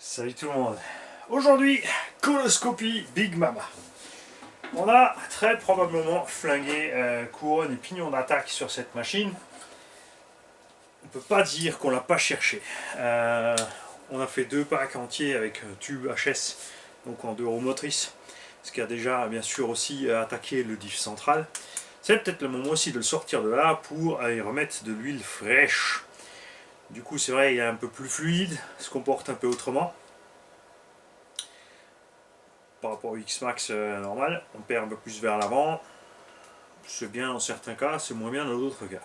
Salut tout le monde. Aujourd'hui, coloscopie Big Mama. On a très probablement flingué couronne et pignon d'attaque sur cette machine. On peut pas dire qu'on l'a pas cherché. On a fait 2 packs entiers avec tube HS, donc en 2 roues motrices, ce qui a déjà bien sûr aussi attaqué le diff central. C'est peut-être le moment aussi de le sortir de là pour aller remettre de l'huile fraîche. Du coup c'est vrai, il est un peu plus fluide, se comporte un peu autrement. Par rapport au X-Max normal, on perd un peu plus vers l'avant. C'est bien dans certains cas, c'est moins bien dans d'autres cas.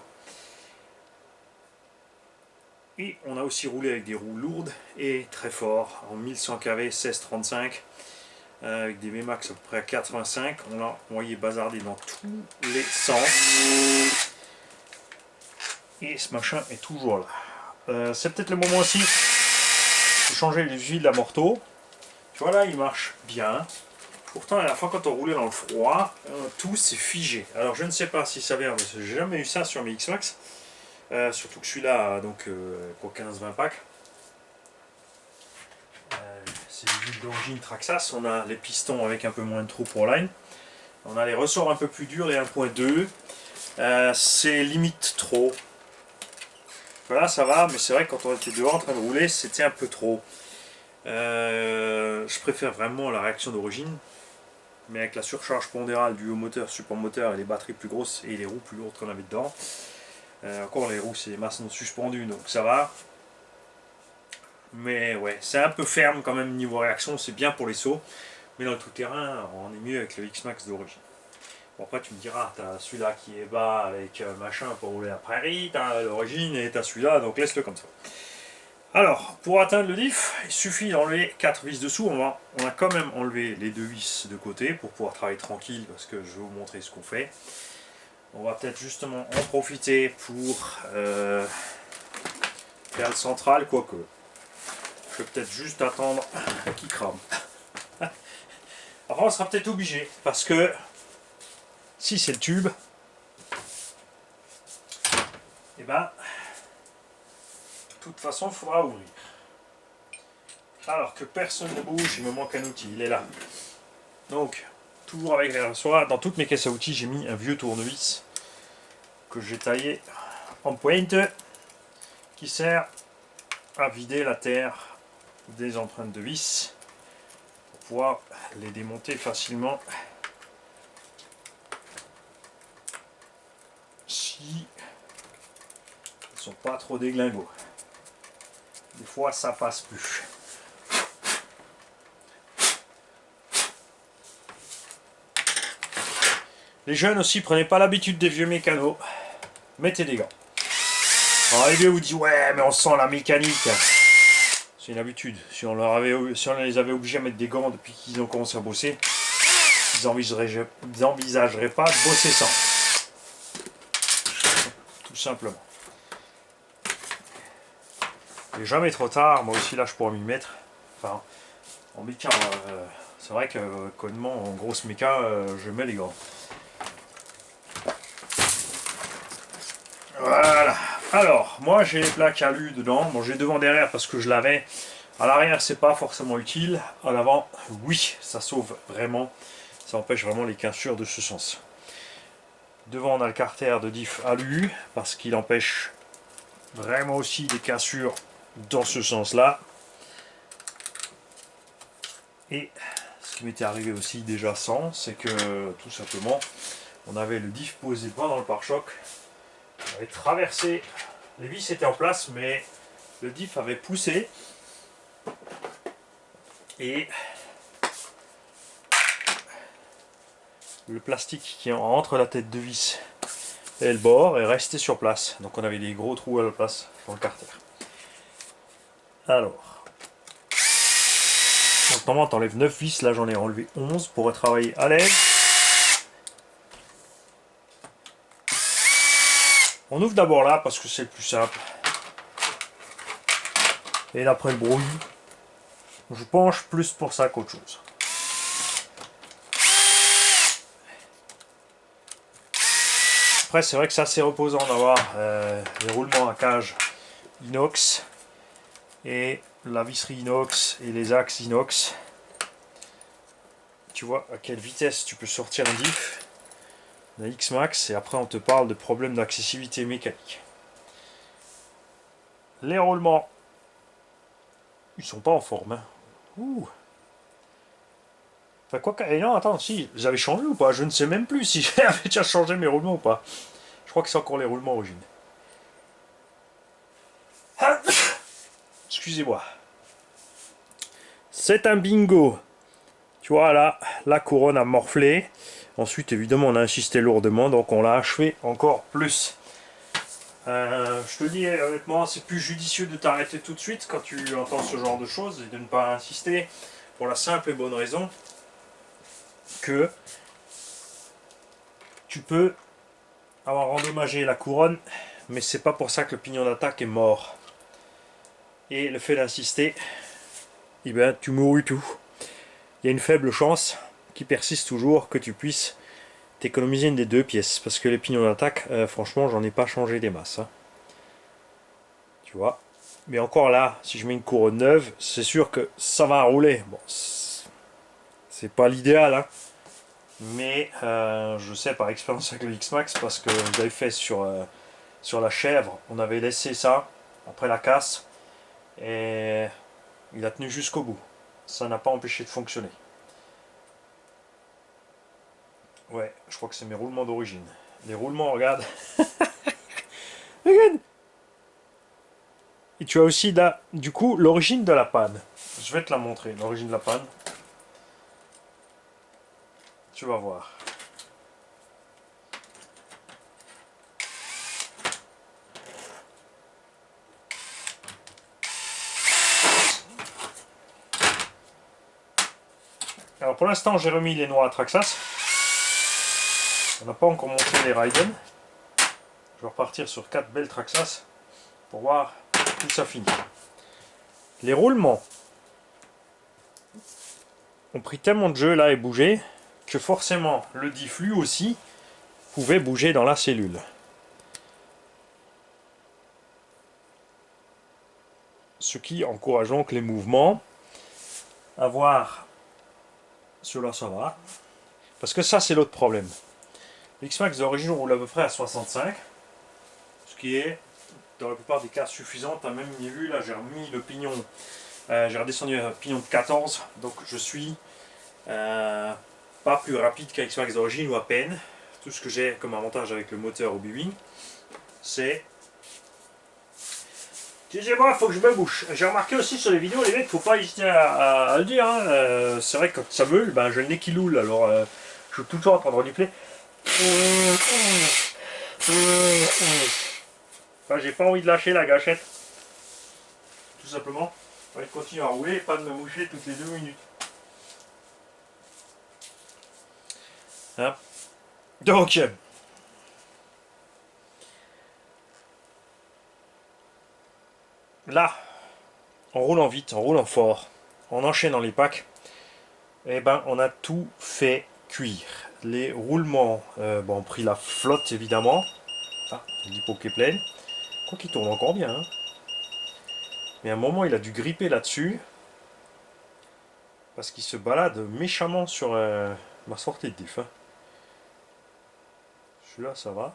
Et on a aussi roulé avec des roues lourdes et très fort, en 1100 kV 1635, avec des VMAX à peu près à 85. On l'a envoyé bazarder dans tous les sens. Et ce machin est toujours là. C'est peut-être le moment aussi de changer les huiles d'amorto. Tu vois là, il marche bien. Pourtant, à la fois, quand on roulait dans le froid, tout s'est figé. Alors, je ne sais pas si ça vient, parce que j'ai jamais eu ça sur mes X-Max. Surtout que celui-là, donc, quoi, 15-20 packs. C'est des huiles d'origine Traxxas. On a les pistons avec un peu moins de trous pour line. On a les ressorts un peu plus durs, les 1.2. C'est limite trop. Voilà, ça va, mais c'est vrai que quand on était dehors en train de rouler, c'était un peu trop. Je préfère vraiment la réaction d'origine. Mais avec la surcharge pondérale du haut moteur, support moteur et les batteries plus grosses et les roues plus lourdes qu'on avait dedans. Encore les roues c'est des masses non suspendues donc ça va. Mais ouais, c'est un peu ferme quand même niveau réaction, c'est bien pour les sauts. Mais dans le tout-terrain, on est mieux avec le X-Max d'origine. Bon après tu me diras, t'as celui-là qui est bas avec machin pour rouler la prairie, t'as l'origine et t'as celui-là, donc laisse-le comme ça. Alors, pour atteindre le diff, il suffit d'enlever 4 vis dessous. On a quand même enlevé les 2 vis de côté pour pouvoir travailler tranquille parce que je vais vous montrer ce qu'on fait. On va peut-être justement en profiter pour faire le central, quoique. Je vais peut-être juste attendre qu'il crame. Après, on sera peut-être obligé parce que si c'est le tube, et ben, de toute façon, il faudra ouvrir. Alors que personne ne bouge, il me manque un outil, il est là. Donc, toujours avec les ressorts, dans toutes mes caisses à outils, j'ai mis un vieux tournevis que j'ai taillé en pointe qui sert à vider la terre des empreintes de vis pour pouvoir les démonter facilement si ils ne sont pas trop déglingos. Des fois, ça passe plus. Les jeunes aussi, prenez pas l'habitude des vieux mécanos. Mettez des gants. Alors les vieux vous disent ouais mais on sent la mécanique. C'est une habitude. Si on les avait obligés à mettre des gants depuis qu'ils ont commencé à bosser, ils n'envisageraient pas de bosser sans. Tout simplement. Il n'est jamais trop tard. Moi aussi là je pourrais m'y mettre. Enfin, en méca, c'est vrai que connement en grosse méca, je mets les gants. Voilà. Alors, moi j'ai les plaques alu dedans. Bon, j'ai devant derrière parce que je l'avais. À l'arrière, c'est pas forcément utile. À l'avant, oui, ça sauve vraiment. Ça empêche vraiment les cassures de ce sens. Devant, on a le carter de diff alu parce qu'il empêche vraiment aussi les cassures dans ce sens-là. Et ce qui m'était arrivé aussi déjà sans, c'est que tout simplement, on avait le diff posé pas dans le pare-choc. On avait traversé, les vis étaient en place, mais le diff avait poussé. Et le plastique qui est entre la tête de vis et le bord est resté sur place. Donc on avait des gros trous à la place dans le carter. Alors, donc normalement tu enlèves 9 vis, là j'en ai enlevé 11 pour travailler à l'aise. On ouvre d'abord là parce que c'est le plus simple. Et d'après le brouille, je penche plus pour ça qu'autre chose. Après c'est vrai que c'est assez reposant d'avoir les roulements à cage inox et la visserie inox et les axes inox. Tu vois à quelle vitesse tu peux sortir un diff, la X-Max, et après on te parle de problèmes d'accessibilité mécanique. Les roulements, ils sont pas en forme. Hein. Ouh. Enfin, quoi que. Et non, attends, si, j'avais changé ou pas? Je ne sais même plus si j'avais déjà changé mes roulements ou pas. Je crois que c'est encore les roulements origine. Excusez-moi. C'est un bingo. Tu vois là, la couronne a morflé. Ensuite, évidemment, on a insisté lourdement, donc on l'a achevé encore plus. Je te dis honnêtement, c'est plus judicieux de t'arrêter tout de suite quand tu entends ce genre de choses et de ne pas insister pour la simple et bonne raison que tu peux avoir endommagé la couronne, mais c'est pas pour ça que le pignon d'attaque est mort. Et le fait d'insister, eh ben, tu mourras tout. Il y a une faible chance qui persiste toujours que tu puisses t'économiser une des deux pièces, parce que les pignons d'attaque, franchement, j'en ai pas changé des masses. Hein. Tu vois. Mais encore là, si je mets une couronne neuve, c'est sûr que ça va rouler. Bon, c'est pas l'idéal, hein. Mais je sais par expérience avec le X-Max, parce que j'avais fait sur la chèvre, on avait laissé ça après la casse, et il a tenu jusqu'au bout. Ça n'a pas empêché de fonctionner. Ouais, je crois que c'est mes roulements d'origine. Les roulements, regarde. Regarde. Et tu as aussi là, du coup, l'origine de la panne. Je vais te la montrer, l'origine de la panne. Tu vas voir. Alors pour l'instant, j'ai remis les noix à Traxxas. On n'a pas encore montré les Raiden. Je vais repartir sur 4 belles Traxxas pour voir où ça finit. Les roulements ont pris tellement de jeu là et bougé que forcément le diff lui aussi pouvait bouger dans la cellule. Ce qui encourage donc les mouvements à voir cela ça va. Parce que ça c'est l'autre problème. L'X-Max d'origine roule à peu près à 65, ce qui est dans la plupart des cas suffisant. Tu as même vu là, j'ai remis le pignon, j'ai redescendu un pignon de 14, donc je suis pas plus rapide qu'un X-Max d'origine ou à peine. Tout ce que j'ai comme avantage avec le moteur au B-Wing, c'est. Excusez-moi, il faut que je me bouche. J'ai remarqué aussi sur les vidéos, les mecs, faut pas hésiter à le dire. Hein. C'est vrai que quand ça meule, ben, j'ai le nez qui loule, alors je suis tout le temps en train de renifler. Enfin, j'ai pas envie de lâcher la gâchette. Tout simplement. Je vais continuer à rouler et pas de me moucher toutes les 2 minutes. Hein. Donc, là, en roulant vite, en roulant fort, en enchaînant les packs, eh ben, on a tout fait cuire. Les roulements ont pris la flotte évidemment. Ah, l'hypo qui est pleine. Quoi qu'il tourne encore bien. Hein. Mais à un moment, il a dû gripper là-dessus. Parce qu'il se balade méchamment sur ma sortie de diff. Hein. Celui-là, ça va.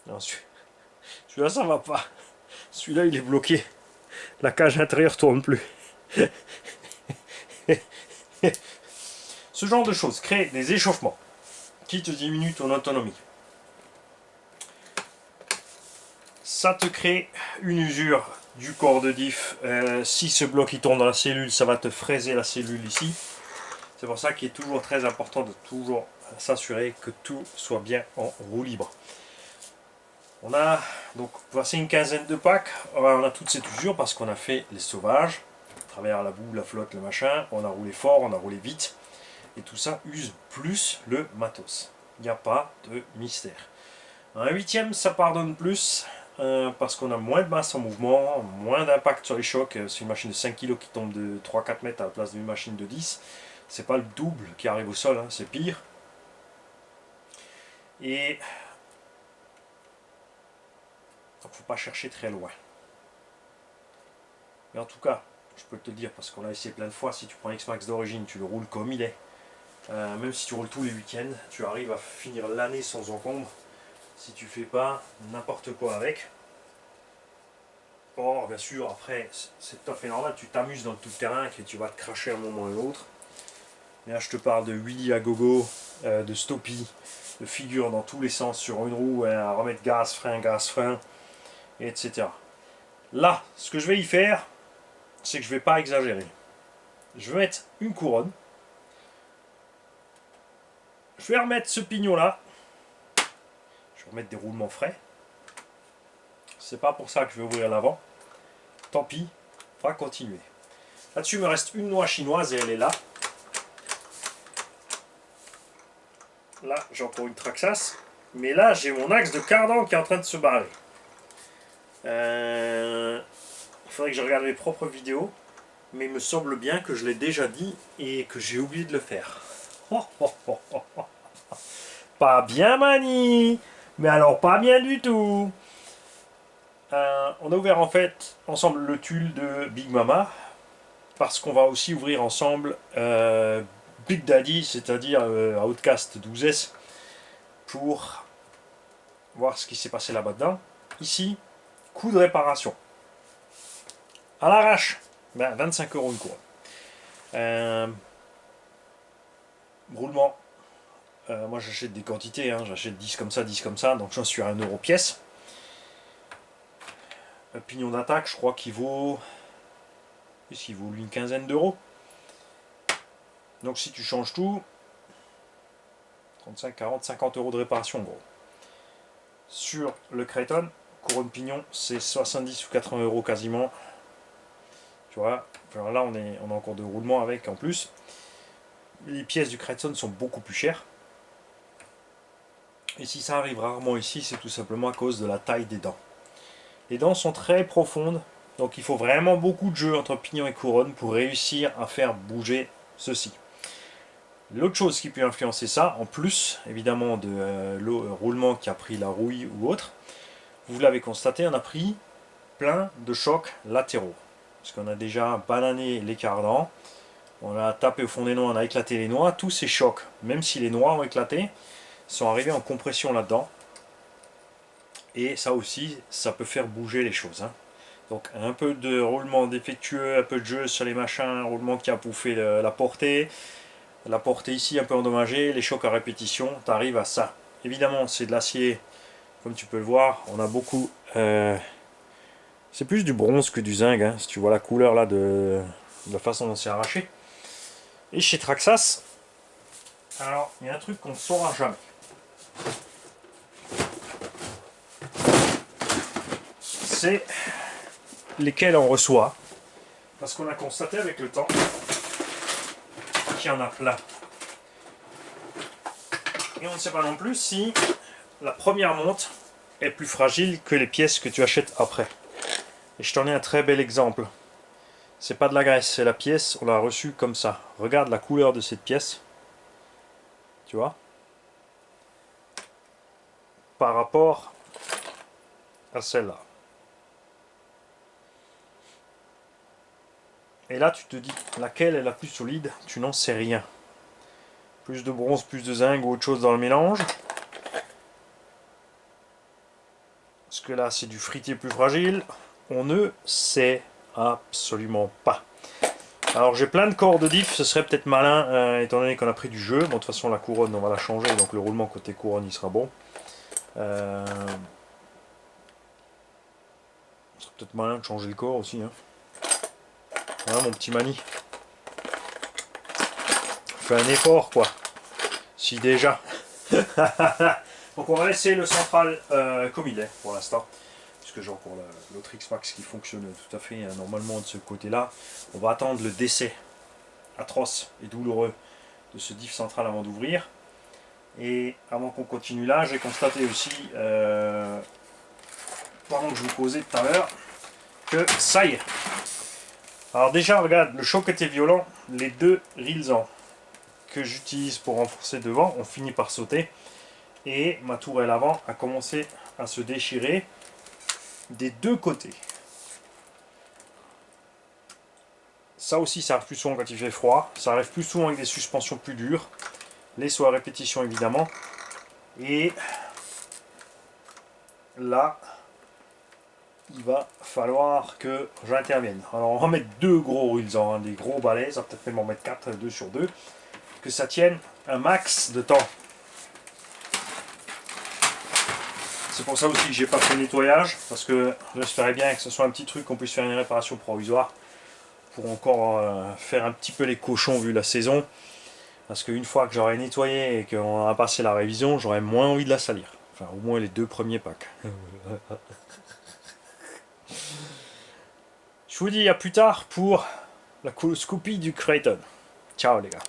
Non, celui-là, ça va pas. Celui-là, il est bloqué. La cage intérieure tourne plus. Ce genre de choses crée des échauffements qui te diminuent ton autonomie. Ça te crée une usure du corps de diff. Si ce bloc il tourne dans la cellule, ça va te fraiser la cellule ici. C'est pour ça qu'il est toujours très important de toujours s'assurer que tout soit bien en roue libre. On a donc voici une quinzaine de packs. On a toute cette usure parce qu'on a fait les sauvages, à travers la boue, la flotte, le machin. On a roulé fort, on a roulé vite. Et tout ça use plus le matos. Il n'y a pas de mystère. Un huitième, ça pardonne plus. Parce qu'on a moins de masse en mouvement, moins d'impact sur les chocs. C'est une machine de 5 kg qui tombe de 3-4 mètres à la place d'une machine de 10. C'est pas le double qui arrive au sol, hein, c'est pire. Et donc faut pas chercher très loin. Mais en tout cas, je peux te le dire parce qu'on l'a essayé plein de fois, si tu prends X-Max d'origine, tu le roules comme il est. Même si tu roules tous les week-ends, tu arrives à finir l'année sans encombre si tu fais pas n'importe quoi avec. Or, bien sûr, après, c'est tout à fait normal, tu t'amuses dans le tout-terrain et tu vas te cracher à un moment ou à l'autre. Mais là, je te parle de wheelie à gogo, de stoppie, de figure dans tous les sens sur une roue, à remettre gaz, frein, etc. Là, ce que je vais y faire, c'est que je ne vais pas exagérer. Je vais mettre une couronne. Je vais remettre ce pignon là. Je vais remettre des roulements frais. C'est pas pour ça que je vais ouvrir l'avant. Tant pis, on va continuer. Là-dessus, il me reste une noix chinoise et elle est là. Là, j'ai encore une Traxxas. Mais là, j'ai mon axe de cardan qui est en train de se barrer. Il faudrait que je regarde mes propres vidéos. Mais il me semble bien que je l'ai déjà dit et que j'ai oublié de le faire. Pas bien, Mani. Mais alors, pas bien du tout. On a ouvert en fait ensemble le tulle de Big Mama. Parce qu'on va aussi ouvrir ensemble Big Daddy, c'est-à-dire Outcast 12S. Pour voir ce qui s'est passé là-bas dedans. Ici, coût de réparation. À l'arrache, 25 € une couronne. Roulement. Moi j'achète des quantités, hein, j'achète 10 comme ça, donc j'en suis à 1 € pièce. Un pignon d'attaque, je crois qu'il vaut. Ici, il vaut lui une quinzaine d'euros. Donc si tu changes tout, 35, 40, 50 € de réparation en gros. Sur le Creighton, couronne pignon, c'est 70 ou 80 € quasiment. Tu vois, alors là on a encore de roulement avec en plus. Les pièces du Creighton sont beaucoup plus chères. Et si ça arrive rarement ici, c'est tout simplement à cause de la taille des dents. Les dents sont très profondes, donc il faut vraiment beaucoup de jeu entre pignon et couronne pour réussir à faire bouger ceci. L'autre chose qui peut influencer ça, en plus évidemment de roulement qui a pris la rouille ou autre, vous l'avez constaté, on a pris plein de chocs latéraux. Parce qu'on a déjà banané les cardans, on a tapé au fond des noix, on a éclaté les noix, tous ces chocs, même si les noix ont éclaté, sont arrivés en compression là-dedans. Et ça aussi, ça peut faire bouger les choses. Hein. Donc un peu de roulement défectueux, un peu de jeu sur les machins, un roulement qui a bouffé la portée ici un peu endommagée, les chocs à répétition, tu arrives à ça. Évidemment, c'est de l'acier, comme tu peux le voir, on a beaucoup... c'est plus du bronze que du zinc, hein, si tu vois la couleur là de la façon dont c'est arraché. Et chez Traxxas, alors il y a un truc qu'on ne saura jamais. C'est lesquels on reçoit. Parce qu'on a constaté avec le temps qu'il y en a plein. Et on ne sait pas non plus si la première monte est plus fragile que les pièces que tu achètes après. Et je t'en ai un très bel exemple. C'est pas de la graisse, c'est la pièce, on l'a reçue comme ça. Regarde la couleur de cette pièce. Tu vois? Par rapport à celle-là. Et là, tu te dis laquelle est la plus solide, tu n'en sais rien. Plus de bronze, plus de zinc ou autre chose dans le mélange. Parce que là, c'est du fritier plus fragile. On ne sait absolument pas. Alors, j'ai plein de corps de diff, ce serait peut-être malin, étant donné qu'on a pris du jeu. Bon, de toute façon, la couronne, on va la changer, donc le roulement côté couronne, il sera bon. Ce serait peut-être malin de changer le corps aussi. Hein. Voilà, mon petit Mani. Fais un effort, quoi. Si déjà. Donc, on va laisser le central comme il est, pour l'instant. Puisque j'ai encore l'autre X-Max qui fonctionne tout à fait normalement de ce côté-là. On va attendre le décès atroce et douloureux de ce diff central avant d'ouvrir. Et avant qu'on continue là, j'ai constaté aussi, pendant que je vous posais tout à l'heure, que ça y est. Alors déjà, regarde, le choc était violent. Les deux rilsans que j'utilise pour renforcer devant ont fini par sauter. Et ma tourelle avant a commencé à se déchirer des deux côtés. Ça aussi, ça arrive plus souvent quand il fait froid. Ça arrive plus souvent avec des suspensions plus dures. Les sauts à répétition, évidemment. Et là, il va falloir que j'intervienne. Alors, on va mettre 2 gros ruisans, hein, des gros balais. Ça va peut-être même en mettre 4, 2 sur 2. Que ça tienne un max de temps. C'est pour ça aussi que j'ai pas fait le nettoyage. Parce que j'espérais bien que ce soit un petit truc qu'on puisse faire une réparation provisoire. Pour encore faire un petit peu les cochons vu la saison. Parce qu'une fois que j'aurai nettoyé et qu'on a passé la révision, j'aurai moins envie de la salir. Enfin, au moins les 2 premiers packs. Je vous dis à plus tard pour la coloscopie du Creighton. Ciao les gars.